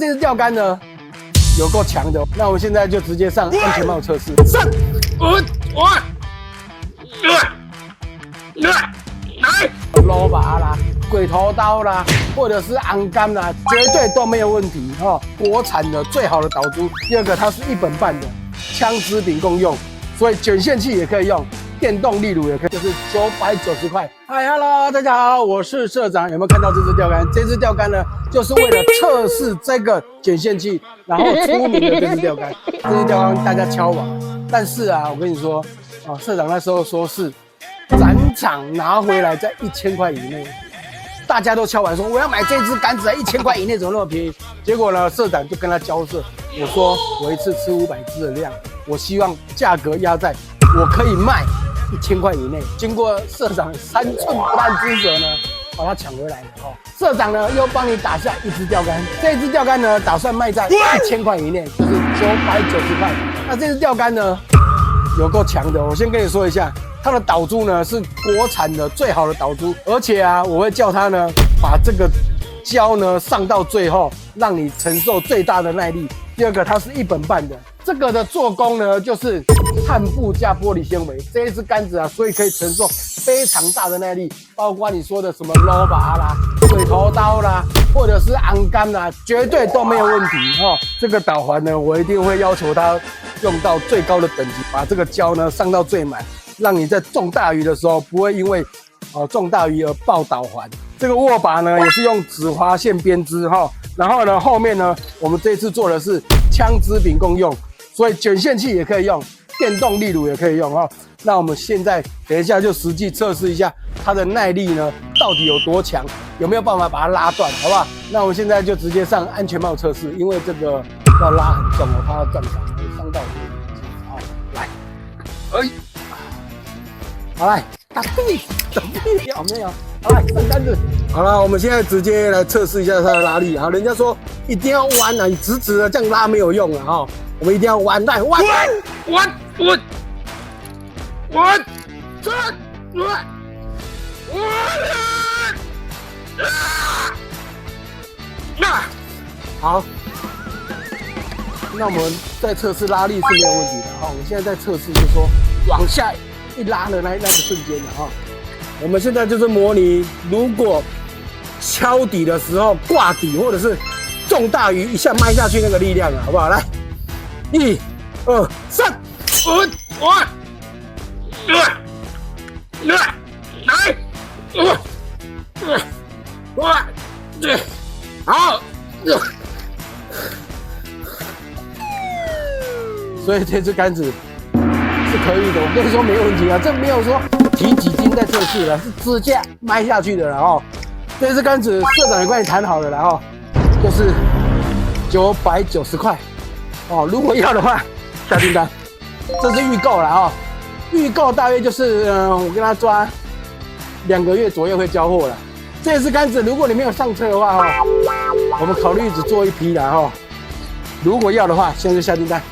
这支钓竿呢，有够强的。那我们现在就直接上安全帽测试。上，捞把啦、鬼头刀啦，或者是昂竿啦，绝对都没有问题哦。国产的最好的导珠。第二个，它是1本半的，枪支并共用，所以卷线器也可以用。 电动立炉也可以，就是990块。嗨 ，Hello， 大家好，我是社长。有没有看到这支钓竿？这支钓竿呢，就是为了测试这个卷线器，然后出名的这支钓竿。这支钓竿大家敲碗，但是啊，我跟你说，社长那时候说是展场拿回来在1000块以内，大家都敲碗说我要买这支杆子在1000块以内，怎么那么便宜？结果呢，社长就跟他交涉，我说我一次吃500支的量，我希望价格压在我可以卖。 1000块以内，经过社长3寸不烂之舌呢，把它抢回来了哦。社长呢又帮你打下一支钓竿，这支钓竿呢打算卖在1000块以内，就是990块。那这支钓竿呢有够强的，我先跟你说一下，它的导珠呢是国产的最好的导珠，而且啊我会叫它呢把这个胶呢上到最后，让你承受最大的耐力。第二个，它是1本半的。 这个的做工呢，就是碳布加玻璃纤维这一支杆子啊，所以可以承受非常大的耐力，包括你说的什么捞把啦、鬼头刀啦，或者是昂竿啦，绝对都没有问题哦。这个导环呢，我一定会要求它用到最高的等级，把这个胶呢上到最满，让你在中大鱼的时候不会因为中大鱼而爆导环。这个握把呢，也是用紫花线编织哈，然后呢后面呢，我们这次做的是枪支并共用。 所以卷线器也可以用，电动立炉也可以用哈。那我们现在等一下就实际测试一下它的耐力呢，到底有多强，有没有办法把它拉断，好不好？那我们现在就直接上安全帽测试，因为这个要拉很重，我怕它撞伤，会伤到我。好，来，好来，打屁，打屁，有没有？好来，上杆子。好了，我们现在直接来测试一下它的拉力。好，人家说一定要弯啊，你直直的这样拉没有用啊，哈。 我们一定要弯，来弯，好，那我们在测试拉力是没有问题的哈。我们现在在测试，就是说往下一拉的那个瞬间的哈。我们现在就是模拟，如果敲底的时候挂底，或者是中大鱼一下迈下去那个力量啊，好不好？来。 1、2、3，好，所以这支杆子是可以的，我跟你说没问题啊，这没有说提几斤在测试了，是直接迈下去的了哦。这支杆子社长也跟你谈好了啦哦，就是990块。 哦，如果要的话，下订单。这是预购了哦，预购大约就是我跟他抓2个月左右会交货了。这支杆子，如果你没有上车的话哦，我们考虑只做1批了哦。如果要的话，现在就下订单。